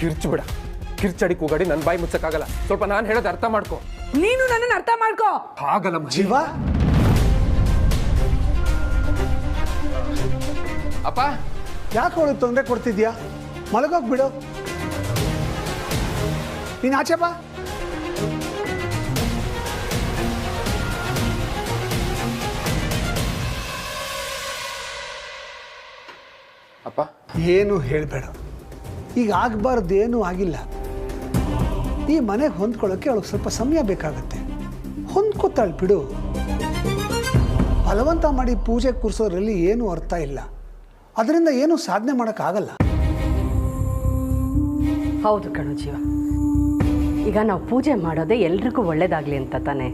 ಕಿರ್ಚ್ಬಿಡ. ಕಿರ್ಚಡಿ ಕೂಗಾಡಿ ನನ್ನ ಬಾಯಿ ಮುಚ್ಚಕ್ಕಾಗಲ್ಲ. ಸ್ವಲ್ಪ ನಾನು ಹೇಳೋದು ಅರ್ಥ ಮಾಡ್ಕೊ. ನೀನು ನನ್ನನ್ನು ಅರ್ಥ ಮಾಡ್ಕೋ. ಆಗಲ್ಲ ಜೀವ. ಅಪ್ಪ ಯಾಕೆ ಅವಳು ತೊಂದರೆ ಕೊಡ್ತಿದ್ಯಾ? ಮಲಗೋಗ್ಬಿಡು. ನೀನು ಆಚೆ ಬಾ. ಅಪ್ಪ ಏನು ಹೇಳಬೇಡ. ಈಗ ಆಗಬಾರ್ದು ಏನೂ ಆಗಿಲ್ಲ. ಈ ಮನೆಗೆ ಹೊಂದ್ಕೊಳ್ಳೋಕ್ಕೆ ಅವಳಿಗೆ ಸ್ವಲ್ಪ ಸಮಯ ಬೇಕಾಗತ್ತೆ. ಹೊಂದ್ಕೊತಾಳೆ ಬಿಡು. ಬಲವಂತ ಮಾಡಿ ಪೂಜೆ ಕೂರಿಸೋದ್ರಲ್ಲಿ ಏನೂ ಅರ್ಥ ಇಲ್ಲ. ಅದರಿಂದ ಏನೂ ಸಾಧನೆ ಮಾಡೋಕ್ಕಾಗಲ್ಲ. ಹೌದು ಕಣೋ ಜೀವ. ಈಗ ನಾವು ಪೂಜೆ ಮಾಡೋದೇ ಎಲ್ರಿಗೂ ಒಳ್ಳೇದಾಗಲಿ ಅಂತ ತಾನೆ.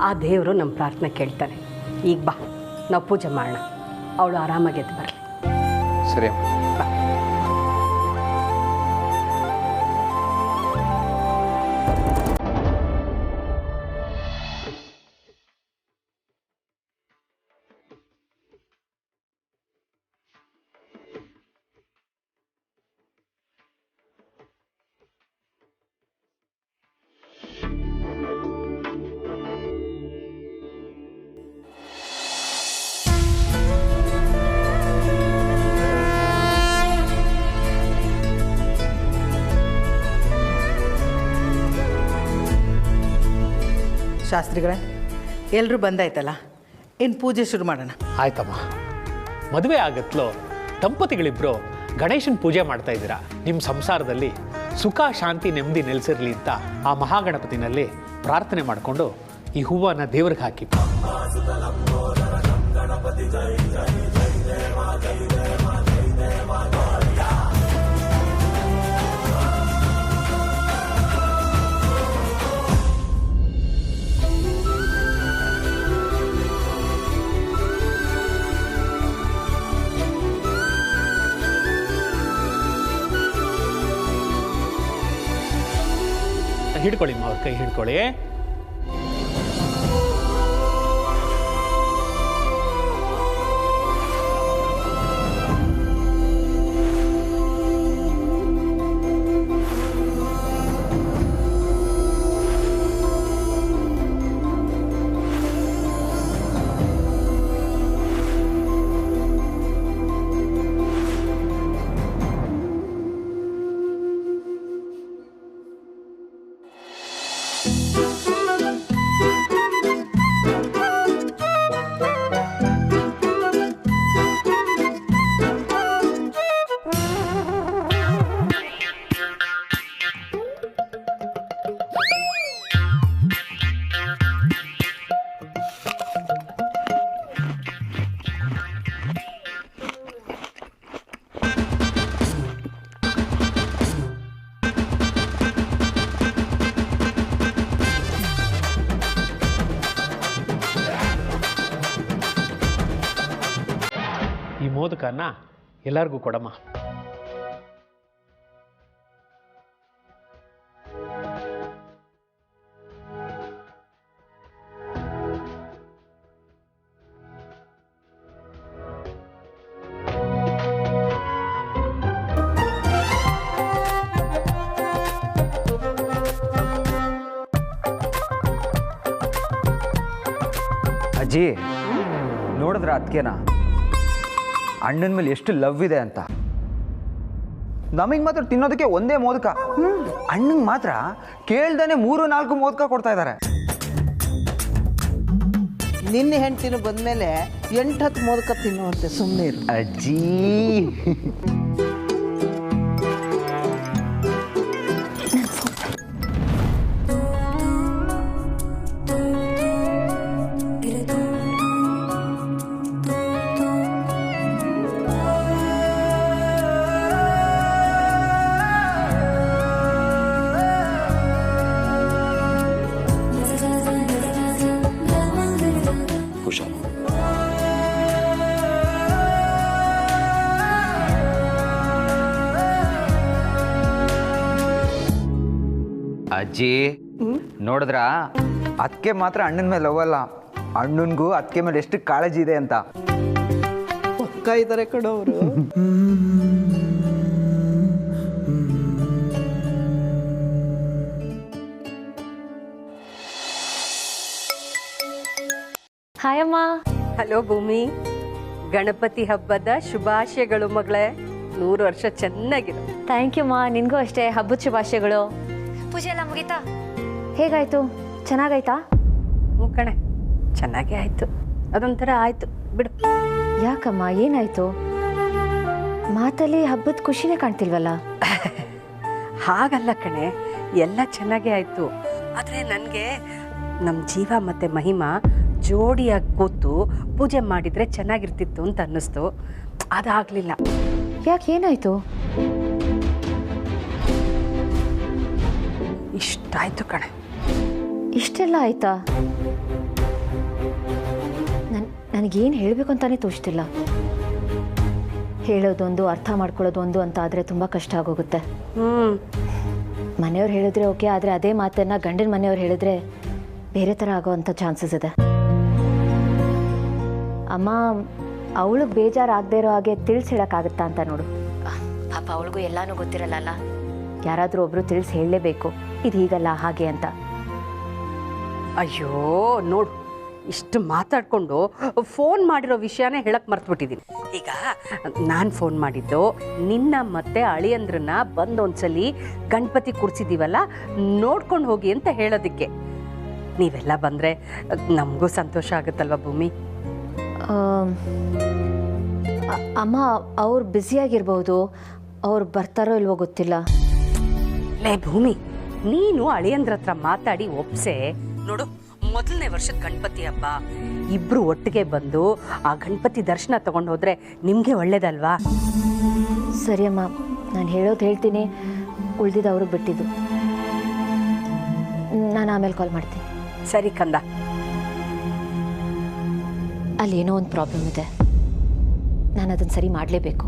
ಆ ದೇವರು ನಮ್ಮ ಪ್ರಾರ್ಥನೆ ಕೇಳ್ತಾನೆ. ಈಗ ಬಾ, ನಾವು ಪೂಜೆ ಮಾಡೋಣ. ಅವಳು ಆರಾಮಾಗಿ ಎದ್ದು ಬರಲಿ. ಸರಿ. ಶಾಸ್ತ್ರಿಗಳೇ, ಎಲ್ಲರೂ ಬಂದಾಯ್ತಲ್ಲ, ಇನ್ನು ಪೂಜೆ ಶುರು ಮಾಡೋಣ. ಆಯ್ತಮ್ಮ. ಮದುವೆ ಆಗತ್ಲೋ ದಂಪತಿಗಳಿಬ್ಬರು ಗಣೇಶನ ಪೂಜೆ ಮಾಡ್ತಾ ಇದ್ದೀರಾ. ನಿಮ್ಮ ಸಂಸಾರದಲ್ಲಿ ಸುಖ ಶಾಂತಿ ನೆಮ್ಮದಿ ನೆಲೆಸಿರಲಿ ಅಂತ ಆ ಮಹಾಗಣಪತಿನಲ್ಲಿ ಪ್ರಾರ್ಥನೆ ಮಾಡಿಕೊಂಡು ಈ ಹೂವನ್ನು ದೇವ್ರಿಗೆ ಹಾಕಿ. ಹಿಡ್ಕೊಳ್ಳಿ ಅವ್ರ ಕೈ ಹಿಡ್ಕೊಳ್ಳಿ. ಈ ಮೋದಕನ ಎಲ್ಲರಿಗೂ ಕೊಡಮ್ಮ. ಅಜ್ಜಿ ನೋಡಿದ್ರ ಅದಕ್ಕೇನಾ ಅಣ್ಣನ ಮೇಲೆ ಎಷ್ಟು ಲವ್ ಇದೆ ಅಂತ. ನಮಗೆ ಮಾತ್ರ ತಿನ್ನೋದಕ್ಕೆ ಒಂದೇ ಮೋದಕ, ಅಣ್ಣಂಗೆ ಮಾತ್ರ ಕೇಳ್ದೇನೆ 3-4 ಮೋದಕ ಕೊಡ್ತಾ ಇದ್ದಾರೆ. ನಿನ್ನ ಹೆಂಡ್ತಿನೂ ಬಂದಮೇಲೆ 8-10 ಮೋದಕ ತಿನ್ನುವಂತೆ ಸುಮ್ಮನೆ ಇರು ಅಜ್ಜಿ. ಅಜ್ಜಿ ನೋಡಿದ್ರ ಅದಕ್ಕೆ ಮಾತ್ರ ಅಣ್ಣನ ಮೇಲೆ ಲವ್ ಅಲ್ಲ, ಅಣ್ಣನಿಗೂ ಅದಕ್ಕೆ ಮೇಲೆ ಎಷ್ಟು ಕಾಳಜಿ ಇದೆ ಅಂತ. ಪಕ್ಕ ಇದ್ದಾರೆ ಕಡೋರು. ಹಾಯ್ ಅಮ್ಮ. ಹಲೋ ಭೂಮಿ, ಗಣಪತಿ ಹಬ್ಬದ ಶುಭಾಶಯಗಳು ಮಗಳೇ. 100 ವರ್ಷ ಚೆನ್ನಾಗಿರು. ಥ್ಯಾಂಕ್ ಯು ಮಾ, ನಿನಗೂ ಅಷ್ಟೇ ಹಬ್ಬದ ಶುಭಾಶಯಗಳು. ಪೂಜೆ ಎಲ್ಲ ಮುಗೀತಾ? ಹೇಗಾಯ್ತು? ಚೆನ್ನಾಗಾಯ್ತಾ? ಹ್ಞೂ ಕಣೆ, ಚೆನ್ನಾಗೇ ಆಯಿತು. ಅದೊಂಥರ ಆಯಿತು ಬಿಡು. ಯಾಕಮ್ಮ, ಏನಾಯ್ತು? ಮಾತಲ್ಲಿ ಹಬ್ಬದ ಖುಷಿನೇ ಕಾಣ್ತಿಲ್ವಲ್ಲ? ಹಾಗಲ್ಲ ಕಣೆ, ಎಲ್ಲ ಚೆನ್ನಾಗೇ ಆಯಿತು. ಆದರೆ ನನಗೆ ನಮ್ಮ ಜೀವ ಮತ್ತು ಮಹಿಮಾ ಜೋಡಿಯಾಗಿ ಕೂತು ಪೂಜೆ ಮಾಡಿದರೆ ಚೆನ್ನಾಗಿರ್ತಿತ್ತು ಅಂತ ಅನ್ನಿಸ್ತು. ಅದಾಗಲಿಲ್ಲ. ಯಾಕೆ, ಏನಾಯ್ತು? ಇಷ್ಟಾಯ್ತು ಕಣೆ. ಇಷ್ಟೆಲ್ಲ ಆಯ್ತಾ? ನನಗೇನು ಹೇಳಬೇಕು ಅಂತಾನೆ ತೋಚ್ತಿಲ್ಲ. ಹೇಳೋದೊಂದು, ಅರ್ಥ ಮಾಡ್ಕೊಳ್ಳೋದು ಒಂದು ಅಂತ ಆದರೆ ತುಂಬ ಕಷ್ಟ ಆಗೋಗುತ್ತೆ. ಮನೆಯವ್ರು ಹೇಳಿದ್ರೆ ಓಕೆ, ಆದರೆ ಅದೇ ಮಾತನ್ನು ಗಂಡನ ಮನೆಯವ್ರು ಹೇಳಿದ್ರೆ ಬೇರೆ ಥರ ಆಗೋವಂಥ ಚಾನ್ಸಸ್ ಇದೆ. ಅಮ್ಮ ಅವಳಿಗೆ ಬೇಜಾರಾಗದೇ ಇರೋ ಹಾಗೆ ತಿಳಿಸಿ ಹೇಳೋಕ್ಕಾಗುತ್ತಾ ಅಂತ ನೋಡು. ಪಾಪ ಅವಳಿಗೂ ಎಲ್ಲನೂ ಗೊತ್ತಿರಲ್ಲ. ಯಾರಾದರೂ ಒಬ್ಬರು ತಿಳಿಸಿ ಹೇಳಲೇಬೇಕು, ಇದು ಹೀಗಲ್ಲ ಹಾಗೆ ಅಂತ. ಅಯ್ಯೋ ನೋಡು, ಇಷ್ಟು ಮಾತಾಡಿಕೊಂಡು ಫೋನ್ ಮಾಡಿರೋ ವಿಷಯನೇ ಹೇಳಕ್ಕೆ ಮರ್ತುಬಿಟ್ಟಿದ್ದೀನಿ. ಈಗ ನಾನು ಫೋನ್ ಮಾಡಿದ್ದು ನಿನ್ನ ಮತ್ತೆ ಅಳಿಯಂದ್ರನ್ನ ಬಂದೊಂದ್ಸಲಿ ಗಣಪತಿ ಕೂರಿಸಿದ್ದೀವಲ್ಲ, ನೋಡ್ಕೊಂಡು ಹೋಗಿ ಅಂತ ಹೇಳೋದಕ್ಕೆ. ನೀವೆಲ್ಲ ಬಂದರೆ ನಮಗೂ ಸಂತೋಷ ಆಗುತ್ತಲ್ವ ಭೂಮಿ? ಅಮ್ಮ ಅವ್ರು ಬ್ಯುಸಿಯಾಗಿರ್ಬೋದು, ಅವ್ರು ಬರ್ತಾರೋ ಇಲ್ವೋ ಗೊತ್ತಿಲ್ಲ. ಲೇ ಭೂಮಿ, ನೀನು ಅಳಿಯಂದ್ರ ಹತ್ರ ಮಾತಾಡಿ ಒಪ್ಸೆ ನೋಡು. ಮೊದಲನೇ ವರ್ಷದ ಗಣಪತಿ ಹಬ್ಬ, ಇಬ್ರು ಒಟ್ಟಿಗೆ ಬಂದು ಆ ಗಣಪತಿ ದರ್ಶನ ತಗೊಂಡು ಹೋದ್ರೆ ನಿಮಗೆ ಒಳ್ಳೇದಲ್ವಾ? ಸರಿ ಅಮ್ಮ, ನಾನು ಹೇಳೋದು ಹೇಳ್ತೀನಿ, ಉಳ್ದಿದ್ದು ಅವ್ರಿಗೆ ಬಿಟ್ಟಿದ್ದು. ನಾನು ಆಮೇಲೆ ಕಾಲ್ ಮಾಡ್ತೀನಿ. ಸರಿ ಕಂದ. ಅಲ್ಲೇನೋ ಒಂದು ಪ್ರಾಬ್ಲಮ್ ಇದೆ, ನಾನು ಅದನ್ನು ಸರಿ ಮಾಡಲೇಬೇಕು.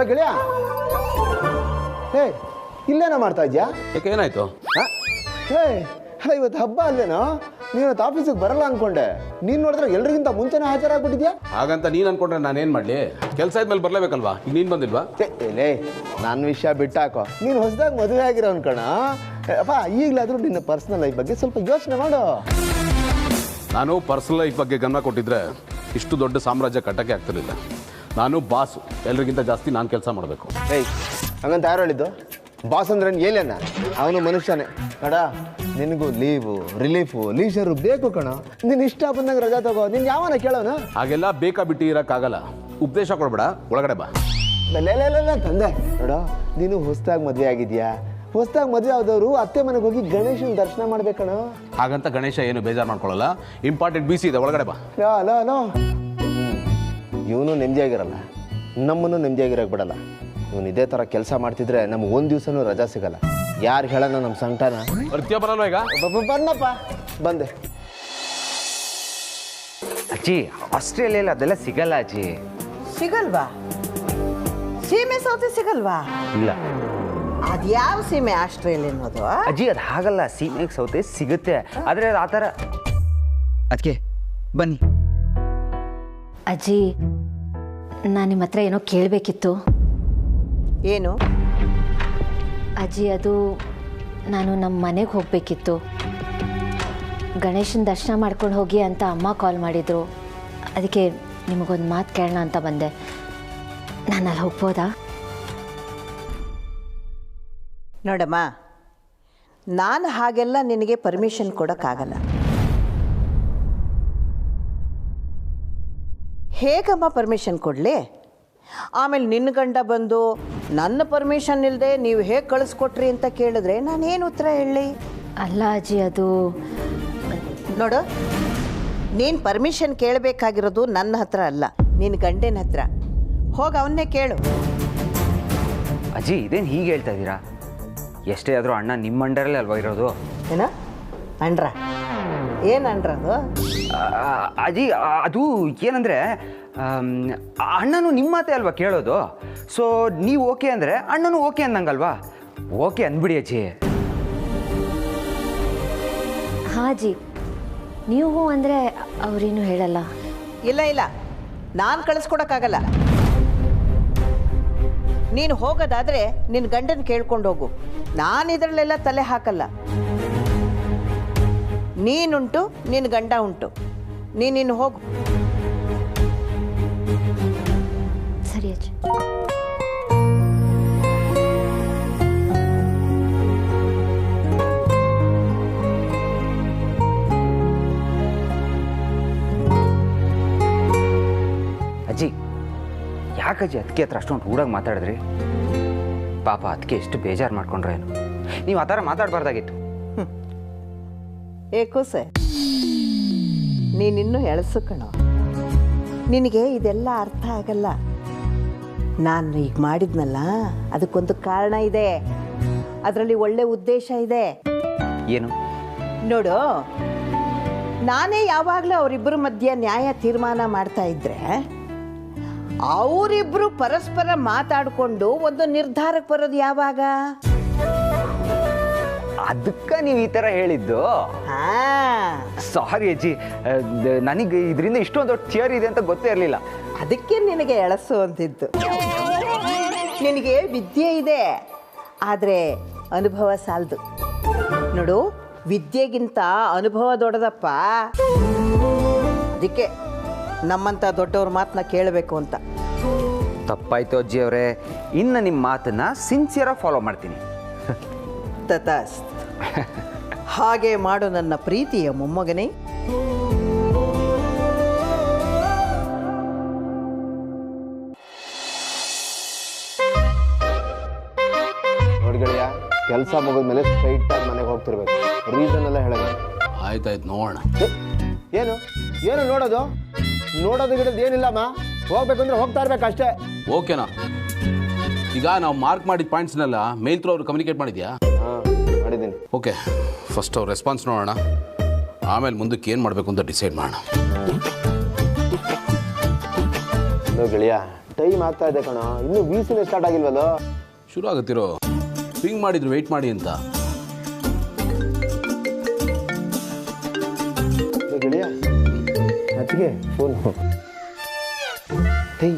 ಗೆಳೆಯ, ಹೇ ಇಲ್ಲೇನೋ ಮಾಡ್ತಾ ಇದ್ಯಾ? ಯಾಕೆ, ಏನಾಯ್ತು? ಹೇ ಅಲ್ಲ, ಇವತ್ತು ಹಬ್ಬ ಅಲ್ವೇನೋ? ನೀನು ಆಫೀಸಿಗೆ ಬರಲ್ಲ ಅನ್ಕೊಂಡೆ. ನೀನು ನೋಡಿದ್ರೆ ಎಲ್ರಿಗಿಂತ ಮುಂಚೆನೇ ಹಾಜರಾಗ್ಬಿಟ್ಟಿದ್ಯಾ. ಹಾಗಂತ ನೀನು ಅನ್ಕೊಂಡ್ರೆ ನಾನೇನು ಮಾಡಲಿ? ಕೆಲಸ ಆದ್ಮೇಲೆ ಬರಲೇಬೇಕಲ್ವಾ? ಈಗ ನೀನು ಬಂದಿಲ್ವಾ? ಲೇ, ನನ್ನ ವಿಷಯ ಬಿಟ್ಟಾಕೋ. ನೀನು ಹೊಸದಾಗಿ ಮದುವೆ ಆಗಿರೋ ಅನ್ಕೋಣ. ಅಪ್ಪ, ಈಗಲಾದರೂ ನಿನ್ನ ಪರ್ಸನಲ್ ಲೈಫ್ ಬಗ್ಗೆ ಸ್ವಲ್ಪ ಯೋಚನೆ ಮಾಡು. ನಾನು ಪರ್ಸನಲ್ ಲೈಫ್ ಬಗ್ಗೆ ಗಮನ ಕೊಟ್ಟಿದ್ರೆ ಇಷ್ಟು ದೊಡ್ಡ ಸಾಮ್ರಾಜ್ಯ ಕಟ್ಟಕ್ಕೆ ಆಗ್ತಿರಲಿಲ್ಲ. ನಾನು ಬಾಸು, ಎಲ್ರಿಗಿಂತ ಜಾಸ್ತಿ ನಾನು ಕೆಲಸ ಮಾಡಬೇಕು. ಏಯ್, ಹಂಗಂತ ಯಾರು ಹೇಳಿದ್ದು? ಬಾಸ್ ಅಂದ್ರೆ ಏಲೇನ? ಅವನು ಮನುಷ್ಯನೇ ಕಡ. ನಿನಗೂ ಲೀವು, ರಿಲೀಫು, ಲೀಷರು ಬೇಕು ಕಣ. ನೀನು ಇಷ್ಟ ಬಂದಂಗೆ ರಜಾ ತಗೋ. ನೀನು ಯಾವನ ಕೇಳೋಣ? ಹಾಗೆಲ್ಲ ಬೇಕಾ ಬಿಟ್ಟು ಇರೋಕ್ಕಾಗಲ್ಲ. ಉಪದೇಶ ಕೊಡ್ಬೇಡ, ಒಳಗಡೆ ಬಾ. ತಂದೆ ನೋಡ, ನೀನು ಹೊಸದಾಗಿ ಮದುವೆ ಆಗಿದ್ಯಾ. ಹೊಸದಾಗಿ ಮದುವೆ ಆದವರು ಅತ್ತೆ ಮನೆಗೆ ಹೋಗಿ ಗಣೇಶನ ದರ್ಶನ ಮಾಡ್ಬೇಕಣ. ಹಾಗಂತ ಗಣೇಶ ಏನು ಬೇಜಾರು ಮಾಡ್ಕೊಳ್ಳಲ್ಲ. ಇಂಪಾರ್ಟೆಂಟ್ ಬಿಸಿ ಇದೆ, ಒಳಗಡೆ ಬಾ. ಇವನು ನೆಮ್ಮದಿಯಾಗಿರಲ್ಲ, ನಮ್ಮನ್ನು ನೆಮ್ಮದಿಯಾಗಿರಕ್ಕೆ ಬಿಡಲ್ಲ. ಇವನು ಇದೇ ಥರ ಕೆಲಸ ಮಾಡ್ತಿದ್ರೆ ನಮ್ಗೆ ಒಂದು ದಿವಸನೂ ರಜಾ ಸಿಗಲ್ಲ. ಯಾರು ಹೇಳೋಣ ನಮ್ಮ ಸಂಕಟನ? ಬರ್ತೀಯ ಬರಲ್ವ ಈಗ? ಬನ್ನಪ್ಪ, ಬಂದೆ. ಅಜ್ಜಿ, ಆಸ್ಟ್ರೇಲಿಯಲ್ಲಿ ಅದೆಲ್ಲ ಸಿಗಲ್ಲ ಅಜ್ಜಿ. ಸಿಗಲ್ವಾ? ಸೀಮೆ ಸೌತೆ ಸಿಗಲ್ವಾ? ಇಲ್ಲ ಅದ್ಯಾವ ಸೀಮೆ ಆಸ್ಟ್ರೇಲಿಯಾ ಅನ್ನೋದು? ಅಜ್ಜಿ, ಅದು ಹಾಗಲ್ಲ. ಸೀಮೆಗೆ ಸೌತೆ ಸಿಗುತ್ತೆ, ಆದರೆ ಅದು ಆ ಥರ. ಅದಕ್ಕೆ ಬನ್ನಿ. ಅಜ್ಜಿ, ನಾನು ನಿಮ್ಮ ಹತ್ರ ಏನೋ ಕೇಳಬೇಕಿತ್ತು. ಏನು? ಅಜ್ಜಿ, ಅದು ನಾನು ನಮ್ಮ ಮನೆಗೆ ಹೋಗಬೇಕಿತ್ತು. ಗಣೇಶನ ದರ್ಶನ ಮಾಡ್ಕೊಂಡು ಹೋಗಿ ಅಂತ ಅಮ್ಮ ಕಾಲ್ ಮಾಡಿದರು. ಅದಕ್ಕೆ ನಿಮಗೊಂದು ಮಾತು ಕೇಳೋಣ ಅಂತ ಬಂದೆ. ನಾನು ಅಲ್ಲಿ ಹೋಗ್ಬೋದಾ? ನೋಡಮ್ಮ, ನಾನು ಹಾಗೆಲ್ಲ ನಿನಗೆ ಪರ್ಮಿಷನ್ ಕೊಡೋಕ್ಕಾಗಲ್ಲ. ಹೇಗಮ್ಮ ಪರ್ಮಿಷನ್ ಕೊಡಲಿ? ಆಮೇಲೆ ನಿನ್ನ ಗಂಡ ಬಂದು ನನ್ನ ಪರ್ಮಿಷನ್ ಇಲ್ಲದೆ ನೀವು ಹೇಗೆ ಕಳಿಸ್ಕೊಟ್ರಿ ಅಂತ ಕೇಳಿದ್ರೆ ನಾನೇನು ಉತ್ತರ ಹೇಳಲಿ? ಅಲ್ಲ ಅಜ್ಜಿ, ಅದು ನೋಡು, ನೀನು ಪರ್ಮಿಷನ್ ಕೇಳಬೇಕಾಗಿರೋದು ನನ್ನ ಹತ್ರ ಅಲ್ಲ, ನಿನ್ನ ಗಂಡನ ಹತ್ರ. ಹೋಗಿ ಅವನ್ನೇ ಕೇಳು. ಅಜ್ಜಿ, ಇದೇನು ಹೀಗೆ ಹೇಳ್ತಾ ಇದ್ದೀರಾ? ಎಷ್ಟೇ ಆದರೂ ಅಣ್ಣ ನಿಮ್ಮ ಅಂಡರಲ್ಲೇ ಅಲ್ವಾ ಇರೋದು? ಏನ ಅಂಡ್ರ? ಏನು ಅಂಡ್ರ ಅದು? ಅಜ್ಜಿ, ಅದು ಏನಂದರೆ, ಅಣ್ಣನು ನಿಮ್ಮ ಮಾತೇ ಅಲ್ವಾ ಕೇಳೋದು. ಸೊ ನೀವು ಓಕೆ ಅಂದರೆ ಅಣ್ಣನು ಓಕೆ ಅಂದಂಗಲ್ವಾ? ಓಕೆ ಅಂದ್ಬಿಡಿ ಅಜ್ಜಿ. ಹಾಜಿ, ನೀವು ಅಂದರೆ ಅವರೇನು ಹೇಳಲ್ಲ? ಇಲ್ಲ, ನಾನು ಕಳಿಸ್ಕೊಡೋಕ್ಕಾಗಲ್ಲ. ನೀನು ಹೋಗೋದಾದರೆ ನಿನ್ನ ಗಂಡನ ಕೇಳ್ಕೊಂಡು ಹೋಗು. ನಾನು ಇದರಲ್ಲೆಲ್ಲ ತಲೆ ಹಾಕಲ್ಲ. ನೀನುಂಟು, ನಿನ್ನ ಗಂಡ ಉಂಟು. ನೀನಿನ್ನು ಹೋಗು. ಸರಿ ಅಜ್ಜಿ. ಅಜ್ಜಿ, ಯಾಕಜ್ಜಿ ಅದಕ್ಕೆ ಹತ್ರ ಅಷ್ಟೊಂದು ರೂಢಾಗಿ ಮಾತಾಡಿದ್ರಿ? ಪಾಪ ಅದಕ್ಕೆ ಎಷ್ಟು ಬೇಜಾರು ಮಾಡ್ಕೊಂಡ್ರೆ ಏನು? ನೀವು ಆ ಥರ ಮಾತಾಡಬಾರ್ದಾಗಿತ್ತು. ಏಕೋ ಸರ್, ನೀನಿನ್ನೂ ಎಳಸು ಕಣೋ. ನಿನಗೆ ಇದೆಲ್ಲ ಅರ್ಥ ಆಗಲ್ಲ. ನಾನು ಈಗ ಮಾಡಿದ್ನಲ್ಲ, ಅದಕ್ಕೊಂದು ಕಾರಣ ಇದೆ. ಅದರಲ್ಲಿ ಒಳ್ಳೆ ಉದ್ದೇಶ ಇದೆ. ಏನು? ನೋಡು, ನಾನೇ ಯಾವಾಗಲೂ ಅವರಿಬ್ಬರ ಮಧ್ಯೆ ನ್ಯಾಯ ತೀರ್ಮಾನ ಮಾಡ್ತಾ ಇದ್ರೆ ಅವರಿಬ್ಬರು ಪರಸ್ಪರ ಮಾತಾಡಿಕೊಂಡು ಒಂದು ನಿರ್ಧಾರಕ್ಕೆ ಬರೋದು ಯಾವಾಗ? ಅದಕ್ಕೆ ನೀವು ಈ ಥರ ಹೇಳಿದ್ದು? ಸಾರಿ ಅಜ್ಜಿ, ನನಗೆ ಇದರಿಂದ ಇಷ್ಟೊಂದು ದೊಡ್ಡ ಥಿಯರಿ ಇದೆ ಅಂತ ಗೊತ್ತೇ ಇರಲಿಲ್ಲ. ಅದಕ್ಕೆ ನಿನಗೆ ಎಳಸು ಅಂತಿದ್ದು. ನಿನಗೆ ವಿದ್ಯೆ ಇದೆ, ಆದರೆ ಅನುಭವ ಸಾಲದು. ನೋಡು, ವಿದ್ಯೆಗಿಂತ ಅನುಭವ ದೊಡ್ಡದಪ್ಪ. ಅದಕ್ಕೆ ನಮ್ಮಂಥ ದೊಡ್ಡವ್ರ ಮಾತನ್ನ ಕೇಳಬೇಕು ಅಂತ. ತಪ್ಪಾಯ್ತು ಅಜ್ಜಿ ಅವರೇ, ಇನ್ನು ನಿಮ್ಮ ಮಾತನ್ನ ಸಿನ್ಸಿಯರಾಗಿ ಫಾಲೋ ಮಾಡ್ತೀನಿ. ತಥಾಸ್ತು. ಹಾಗೆ ಮಾಡು ನನ್ನ ಪ್ರೀತಿಯ ಮೊಮ್ಮಗನೇ. ನೋಡ್ಗಳಿಯ, ಕೆಲಸ ಮುಗಿದ್ಮೇಲೆ ಸ್ಟ್ರೈಟ್ ಆಗಿ ಮನೆಗೆ ಹೋಗ್ತಿರ್ಬೇಕು. ರೀಸನ್ ಎಲ್ಲ ಹೇಳೋದು. ಆಯ್ತಾಯ್ತು, ನೋಡೋಣ. ಏನು ಏನು ನೋಡೋದು? ನೋಡೋದು ಗಿಡೋದು ಏನಿಲ್ಲಮ್ಮ. ಹೋಗ್ಬೇಕು ಅಂದ್ರೆ ಹೋಗ್ತಾ ಇರ್ಬೇಕು ಅಷ್ಟೇ. ಓಕೆನಾ? ಈಗ ನಾವು ಮಾರ್ಕ್ ಮಾಡಿದ ಪಾಯಿಂಟ್ಸ್ನೆಲ್ಲ ಮೇಲ್ ಥ್ರೂ ಅವ್ರು ಕಮ್ಯುನಿಕೇಟ್ ಮಾಡಿದ್ಯಾ? ಹಾಂ, ಮಾಡಿದ್ದೀನಿ. ಓಕೆ, ಫಸ್ಟ್ ಅವ್ರ ರೆಸ್ಪಾನ್ಸ್ ನೋಡೋಣ, ಆಮೇಲೆ ಮುಂದಕ್ಕೆ ಏನು ಮಾಡಬೇಕು ಅಂತ ಡಿಸೈಡ್ ಮಾಡೋಣ. ಗೆಳೆಯ, ಟೈಮ್ ಆಗ್ತಾ ಇದೆ ಕಣ. ಇನ್ನೂ ವೀಸಿನ ಸ್ಟಾರ್ಟ್ ಆಗಿಲ್ವಲ್ಲ? ಶುರು ಆಗುತ್ತಿರೋ. ಪಿಂಗ್ ಮಾಡಿದ್ರು ವೆಯ್ಟ್ ಮಾಡಿ ಅಂತ. ಗೆಳೆಯ, ಅದಕ್ಕೆ ಫೋನ್ ಟೈ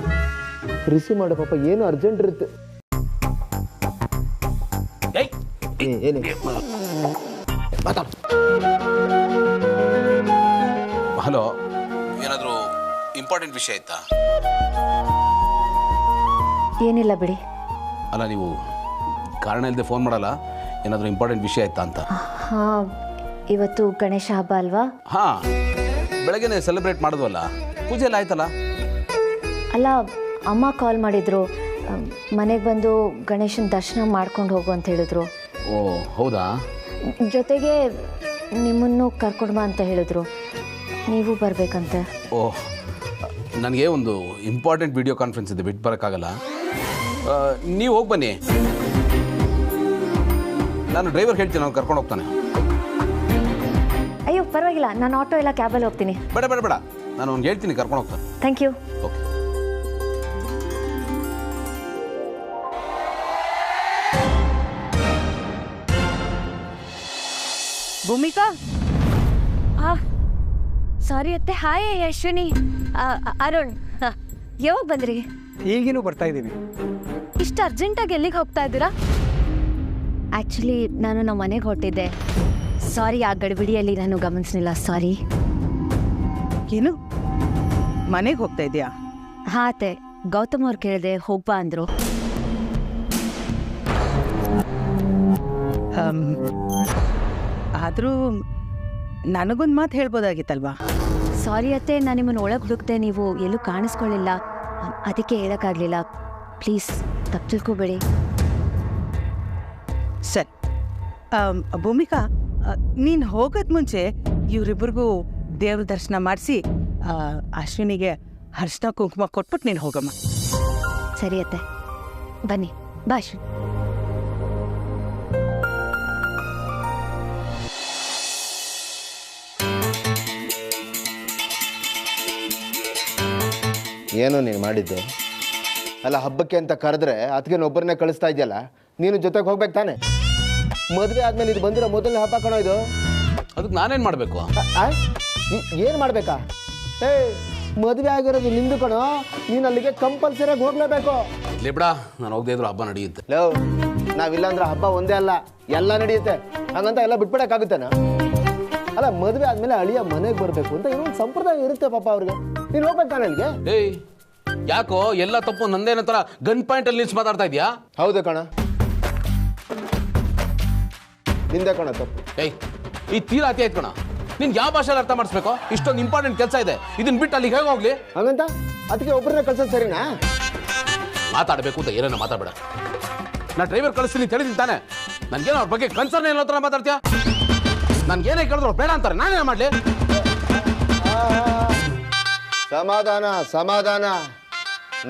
ರಿಸೀವ್ ಮಾಡು ಪಾಪ, ಏನು ಅರ್ಜೆಂಟ್ ಇರುತ್ತೆ. ಏನೇ ಹಲೋ, ಏನಾದರೂ ಇಂಪಾರ್ಟೆಂಟ್ ವಿಷಯ ಆಯ್ತಾ? ಏನಿಲ್ಲ ಬಿಡಿ. ಅಲ್ಲ, ನೀವು ಕಾರಣ ಇಲ್ಲದೆ ಫೋನ್ ಮಾಡಲ್ಲ. ಏನಾದರೂ ಇಂಪಾರ್ಟೆಂಟ್ ವಿಷಯ ಆಯ್ತಾ ಅಂತ? ಹಾಂ, ಇವತ್ತು ಗಣೇಶ ಹಬ್ಬ ಅಲ್ವಾ? ಹಾಂ, ಬೆಳಗ್ಗೆನೆ ಸೆಲೆಬ್ರೇಟ್ ಮಾಡಿದ್ವಲ್ಲ, ಪೂಜೆ ಎಲ್ಲ ಆಯ್ತಲ್ಲ? ಅಲ್ಲ, ಅಮ್ಮ ಕಾಲ್ ಮಾಡಿದ್ರು, ಮನೆಗೆ ಬಂದು ಗಣೇಶನ ದರ್ಶನ ಮಾಡ್ಕೊಂಡು ಹೋಗು ಅಂತ ಹೇಳಿದ್ರು. ಓ ಹೌದಾ? ಜೊತೆಗೆ ನಿಮ್ಮನ್ನು ಕರ್ಕೊಂಡು ಬಾ ಅಂತ ಹೇಳಿದ್ರು. ನೀವು ಬರಬೇಕಂತೆ. ಓಹ್, ನನಗೆ ಒಂದು ಇಂಪಾರ್ಟೆಂಟ್ ವಿಡಿಯೋ ಕಾನ್ಫರೆನ್ಸ್ ಇದೆ, ಬಿಟ್ಟು ಬರೋಕ್ಕಾಗಲ್ಲ. ನೀವು ಹೋಗಿ ಬನ್ನಿ, ನಾನು ಡ್ರೈವರ್ ಹೇಳ್ತೀನಿ, ಅವ್ನು ಕರ್ಕೊಂಡು ಹೋಗ್ತಾನೆ. ಅಯ್ಯೋ ಪರವಾಗಿಲ್ಲ, ನಾನು ಆಟೋ ಇಲ್ಲ ಕ್ಯಾಬಲ್ಲಿ ಹೋಗ್ತೀನಿ. ಬೇಡ ಬೇಡ ಬೇಡ, ನಾನು ಅವ್ನಿಗೆ ಹೇಳ್ತೀನಿ, ಕರ್ಕೊಂಡು ಹೋಗ್ತಾನೆ. Thank you. Okay. Bhoomika, sorry ಅತ್ತೆ. ಹಾಯ್ ಅಶ್ವಿನಿ. ಅರುಣ್, ಯಾವಾಗ ಬಂದ್ರಿ? ಈಗಿನೂ ಬರ್ತಾ ಇದ್ದೀನಿ. ಇಷ್ಟು ಅರ್ಜೆಂಟಾಗಿ ಎಲ್ಲಿಗೆ ಹೋಗ್ತಾ ಇದ್ದೀರಾ? ಆ್ಯಕ್ಚುಲಿ ನಾನು ನಮ್ಮ ಮನೆಗೆ ಹೊರಟಿದ್ದೆ. ಸಾರಿ, ಆ ಗಡಿಬಿಡಿಯಲ್ಲಿ ನಾನು ಗಮನಿಸಲಿಲ್ಲ. ಸಾರಿ. ಏನು ಮನೆಗೆ ಹೋಗ್ತಾ ಇದೆಯಾ? ಹಾಂ ಅತ್ತೆ, ಗೌತಮ್ ಅವ್ರು ಕೇಳಿದೆ, ಹೋಗ್ಬಾ ಅಂದರು. ಆದರೂ ನನಗೊಂದು ಮಾತು ಹೇಳ್ಬೋದಾಗಿತ್ತಲ್ವಾ? ಸಾರಿ ಅತ್ತೆ, ನಾನು ನಿಮ್ಮನ್ನು ಒಳಗೆ ಹುಡುಕ್ದೆ, ನೀವು ಎಲ್ಲೂ ಕಾಣಿಸ್ಕೊಳ್ಳಿಲ್ಲ, ಅದಕ್ಕೆ ಹೇಳೋಕ್ಕಾಗಲಿಲ್ಲ. ಪ್ಲೀಸ್ ತಪ್ಪು ತಿಳ್ಕೊಬೇಡಿ. ಸರಿ. ಭೂಮಿಕಾ, ನೀನು ಹೋಗೋದು ಮುಂಚೆ ಇವರಿಬ್ಬರಿಗೂ ದೇವ್ರ ದರ್ಶನ ಮಾಡಿಸಿ ಅಶ್ವಿನಿಗೆ ಅರಿಶಿನ ಕುಂಕುಮ ಕೊಟ್ಬಿಟ್ಟು ನೀನು ಹೋಗಮ್ಮ. ಸರಿ ಅತ್ತೆ, ಬನ್ನಿ. ಬಾ ಅಶ್ವಿನಿ. ಏನೋ ನೀನು ಮಾಡಿದ್ದು? ಅಲ್ಲ, ಹಬ್ಬಕ್ಕೆ ಅಂತ ಕರೆದ್ರೆ ಅದಕ್ಕೆ ಒಬ್ಬರನ್ನೇ ಕಳಿಸ್ತಾ ಇದೆಯಲ್ಲ, ನೀನು ಜೊತೆಗೆ ಹೋಗ್ಬೇಕು ತಾನೆ? ಮದುವೆ ಆದ್ಮೇಲೆ ಇದು ಬಂದಿರೋ ಮೊದಲನೇ ಹಬ್ಬ ಕಣೋ ಇದು. ಅದಕ್ಕೆ ನಾನೇನು ಮಾಡಬೇಕು? ಏನು ಮಾಡಬೇಕಾ? ಮದುವೆ ಆಗಿರೋದು ನಿಂದು ಕಣೋ, ನೀನು ಅಲ್ಲಿಗೆ ಕಂಪಲ್ಸರಿಯಾಗಿ ಹೋಗ್ಲೇಬೇಕು. ಲೇ ಬಿಡ, ನಾನು ಹೋಗದೆ ಇದ್ರು ಹಬ್ಬ ನಡೆಯುತ್ತೆ. ಲವ್, ನಾವಿಲ್ಲ ಅಂದ್ರೆ ಹಬ್ಬ ಒಂದೇ ಅಲ್ಲ, ಎಲ್ಲ ನಡೆಯುತ್ತೆ. ಹಾಗಂತ ಎಲ್ಲ ಬಿಟ್ಬಿಡಕ್ಕಾಗುತ್ತೇನ? ಅಲ್ಲ, ಮದುವೆ ಆದ್ಮೇಲೆ ಅಳಿಯ ಮನೆಗೆ ಬರಬೇಕು ಅಂತ ಇನ್ನೊಂದು ಸಂಪ್ರದಾಯ ಇರುತ್ತೆ ಪಾಪ ಅವ್ರಿಗೆ. ನೀನು ಹೋಗ್ಬೇಕು ತಾನೆ ಅಲ್ಲಿಗೆ? ಏಯ್, ಯಾಕೋ ಎಲ್ಲ ತಪ್ಪು ನಂದೇನ ತರ ಗನ್ ಪಾಯಿಂಟ್ ಅಲ್ಲಿ ನಿಲ್ಸಿ ಮಾತಾಡ್ತಾ ಇದೀಯಾ? ಹೌದು ಕಣ, ನಿಂದೆ ಕಣ ತಪ್ಪು. ಏಯ್, ಈ ತೀರಾ ಅತಿ ಆಯ್ತು ಕಣ. ನಿನ್ ಯಾವ ಭಾಷೆಯಲ್ಲಿ ಅರ್ಥ ಮಾಡಿಸ್ಬೇಕು? ಇಷ್ಟೊಂದು ಇಂಪಾರ್ಟೆಂಟ್ ಕೆಲಸ ಇದೆ, ಇದನ್ನ ಬಿಟ್ಟು ಅಲ್ಲಿಗೆ ಹೇಗೆ ಹೋಗ್ಲಿ? ಹಾಗಂತ ಅದಕ್ಕೆ ಒಬ್ಬರನ್ನ ಕಳ್ಸೋದು ಸರಿನಾ? ಮಾತಾಡಬೇಕು ಅಂತ ಏನೇನೋ ಮಾತಾಡಬೇಡ. ನಾ ಡ್ರೈವರ್ ಕಳಿಸ್ತೀನಿ ತಿಳಿದಿದ್ದೀನಿ ತಾನೆ. ನನ್ಗೇನೋ ಅವ್ರ ಬಗ್ಗೆ ಕನ್ಸರ್ನ್ ಏನೋ ಥರ ಮಾತಾಡ್ತೀಯಾ? ನನ್ಗೇನೇ ಕೇಳಿದ್ರು ಬೇಡ ಅಂತಾರೆ, ನಾನೇನು ಮಾಡಲಿ? ಸಮಾಧಾನ ಸಮಾಧಾನ.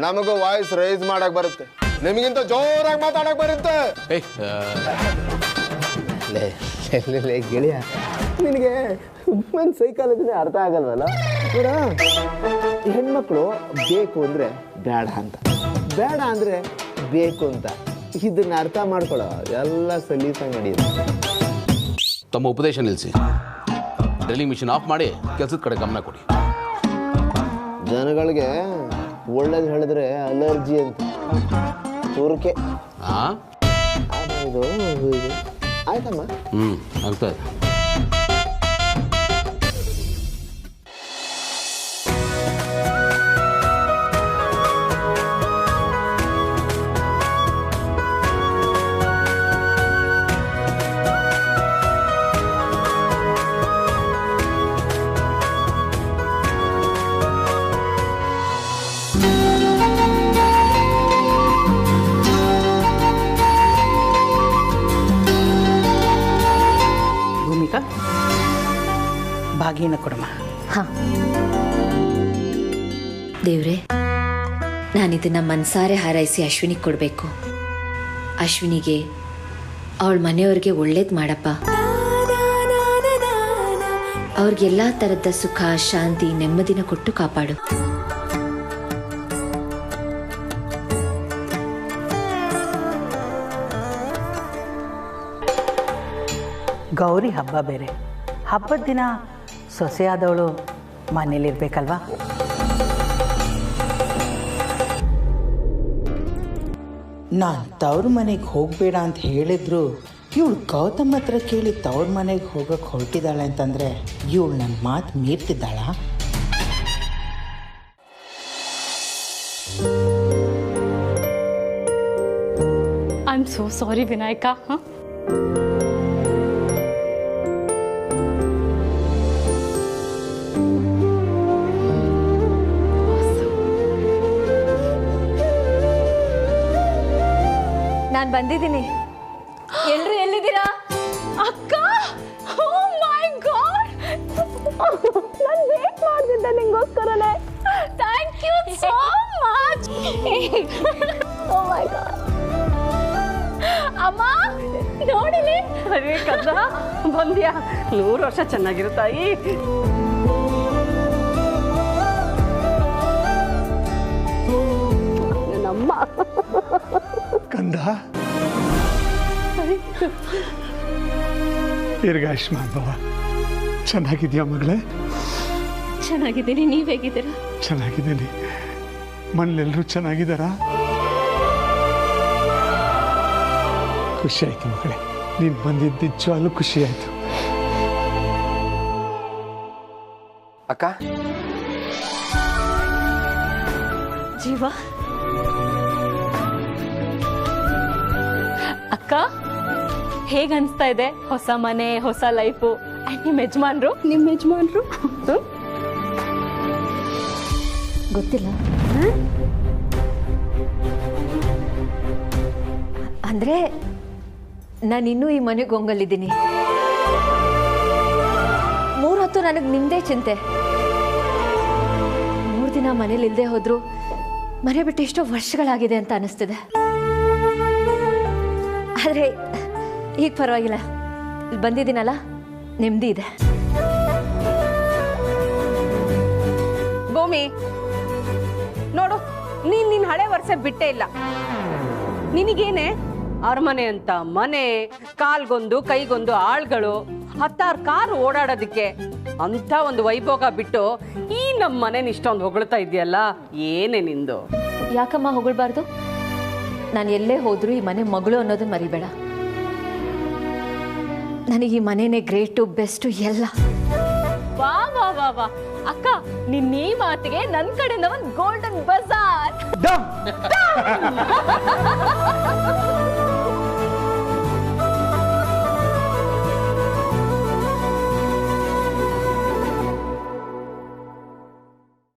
ನಮಗೂ ವಾಯ್ಸ್ ರೈಸ್ ಮಾಡಕ್ ಬರುತ್ತೆ, ನಿಮಗಿಂತ ಜೋರಾಗಿ ಮಾತಾಡಕ್ ಬರುತ್ತೆ. ಏಯ್, ಗೆಳೆಯ, ನಿನಗೆ ನನ್ನ ಸೈಕಾಲಜಿನೇ ಅರ್ಥ ಆಗಲ್ವಲ್ಲ? ನೋಡ, ಹೆಣ್ಮಕ್ಳು ಬೇಕು ಅಂದ್ರೆ ಬೇಡ ಅಂತ, ಬೇಡ ಅಂದ್ರೆ ಬೇಕು ಅಂತ, ಇದನ್ನ ಅರ್ಥ ಮಾಡ್ಕೊಳ್ಳೋ ಎಲ್ಲ ಸಲೀಸಾಗಿ ನಡೆಯುತ್ತೆ. ತಮ್ಮ ಉಪದೇಶ ನಿಲ್ಲಿಸಿ, ಡ್ರಿಲ್ಲಿಂಗ್ ಮಿಷಿನ್ ಆಫ್ ಮಾಡಿ ಕೆಲಸದ ಕಡೆ ಗಮನ ಕೊಡಿ. ಜನಗಳಿಗೆ ಒಳ್ಳೇದು ಹೇಳಿದ್ರೆ ಅಲರ್ಜಿ ಅಂತ, ತುರ್ಕೆ. ಇದು ಆಯ್ತಮ್ಮ. ಆಗ್ತಾ ಇದೆ. ಭಾಗಿನ ಕೊಡಮ್ಮ. ಹಾಂ ದೇವ್ರೆ, ನಾನಿದನ್ನ ಮನ್ಸಾರೆ ಹಾರೈಸಿ ಅಶ್ವಿನಿಗೆ ಕೊಡಬೇಕು. ಅಶ್ವಿನಿಗೆ ಅವಳ ಮನೆಯವ್ರಿಗೆ ಒಳ್ಳೇದು ಮಾಡಪ್ಪ. ಅವ್ರಿಗೆಲ್ಲ ಥರದ ಸುಖ, ಶಾಂತಿ, ನೆಮ್ಮದಿನ ಕೊಟ್ಟು ಕಾಪಾಡು. ಗೌರಿ ಹಬ್ಬ ಬೇರೆ. ಹಬ್ಬದ ದಿನ ಸೊಸೆಯಾದವಳು ಮನೇಲಿರ್ಬೇಕಲ್ವಾ? ನಾನು ತವ್ರ ಮನೆಗೆ ಹೋಗಬೇಡ ಅಂತ ಹೇಳಿದ್ರು ಇವಳು ಗೌತಮ್ ಹತ್ರ ಕೇಳಿ ತವ್ರ ಮನೆಗೆ ಹೋಗಕ್ಕೆ ಹೊರಟಿದ್ದಾಳೆ ಅಂತಂದರೆ ಇವಳು ನನ್ನ ಮಾತು ಮೀರ್ತಿದ್ದಾಳ? I am so sorry Vinayak. ನಾನು ಬಂದಿದ್ದೀನಿ. ಎಲ್ಲರೂ ಎಲ್ಲಿದ್ದೀರಾ? ಅಕ್ಕ, ಓ ಮೈ ಗಾಡ್, ನಾನು ವೇಟ್ ಮಾಡ್ತಿದ್ದೆ ನಿಂಗೋಸ್ಕರನೇ. Thank you so much. Oh my God. ಅಮ್ಮ ನೋಡಿಲಿ. ಅರೇ ಕದ, ಬಂದ್ಯಾ? 100 ವರ್ಷ ಚೆನ್ನಾಗಿರು ತಾಯಿ. ನನ್ನಮ್ಮ ಕಂದ, ದೀರ್ಘಾಯುಷ್ಮಾನ್ ಭವ. ಚೆನ್ನಾಗಿದ್ಯಾ ಮಗಳೇ? ಚೆನ್ನಾಗಿದ್ದೀನಿ, ನೀವು ಹೇಗಿದ್ದೀರಾ? ಚೆನ್ನಾಗಿದ್ದೀನಿ. ಮನೇಲೆಲ್ಲರೂ ಚೆನ್ನಾಗಿದ್ದಾರಾ? ಖುಷಿ ಆಯ್ತು ಮಗಳೇ, ನೀನು ಬಂದಿದ್ದು ನಿಜವಾಗ್ಲೂ ಖುಷಿ ಆಯ್ತು. ಅಕ್ಕ, ಜೀವ, ಅಕ್ಕ ಹೇಗೆ ಅನಿಸ್ತಾ ಇದೆ? ಹೊಸ ಮನೆ, ಹೊಸ ಲೈಫು. ಆ್ಯಂಡ್ ನಿಮ್ಮ ಯಜಮಾನ್ರು ಗೊತ್ತಿಲ್ಲ ಅಂದರೆ ನಾನಿನ್ನೂ ಈ ಮನೆಗೆ ಹೊಂಗಲ್ಲಿದ್ದೀನಿ. 3 ಹೊತ್ತು ನನಗೆ ನಿಮ್ಮದೇ ಚಿಂತೆ. 3 ದಿನ ಮನೇಲಿ ಇಲ್ಲದೆ ಹೋದ್ರು ಮನೆ ಬಿಟ್ಟು ಎಷ್ಟೋ ವರ್ಷಗಳಾಗಿದೆ ಅಂತ ಅನಿಸ್ತಿದೆ. ಆದರೆ ಈಗ ಪರವಾಗಿಲ್ಲ, ಇಲ್ಲಿ ಬಂದಿದ್ದೀನಲ್ಲ, ನೆಮ್ಮದಿ ಇದೆ. ಭೂಮಿ ನೋಡು, ನೀನ್ ಹಳೆ ವರ್ಷ ಬಿಟ್ಟೇ ಇಲ್ಲ. ನಿನಗೇನೆ ಅರಮನೆ ಅಂತ ಮನೆ, ಕಾಲ್ಗೊಂದು ಕೈಗೊಂದು ಆಳ್ಗಳು, 10 ಕಾರು ಓಡಾಡೋದಕ್ಕೆ ಅಂತ ಒಂದು ವೈಭೋಗ ಬಿಟ್ಟು ಈ ನಮ್ಮ ಮನೇನ ಇಷ್ಟೊಂದು ಹೊಗಳ್ತಾ ಇದೆಯಲ್ಲ, ಏನೇ ನಿಂದು? ಯಾಕಮ್ಮ ಹೊಗಳ್ಬಾರ್ದು? ನಾನು ಎಲ್ಲೇ ಹೋದ್ರೂ ಈ ಮನೆ ಮಗಳು ಅನ್ನೋದನ್ನ ಮರಿಬೇಡ. ನನಗೆ ಈ ಮನೆನೇ ಗ್ರೇಟು, ಬೆಸ್ಟು ಎಲ್ಲ. ವಾ ವಾ ವಾ ವಾ ಅಕ್ಕ, ನಿನ್ನ ಈ ಮಾತಿಗೆ ನನ್ನ ಕಡೆಯಿಂದ ಒಂದು ಗೋಲ್ಡನ್ ಬಜಾರ್.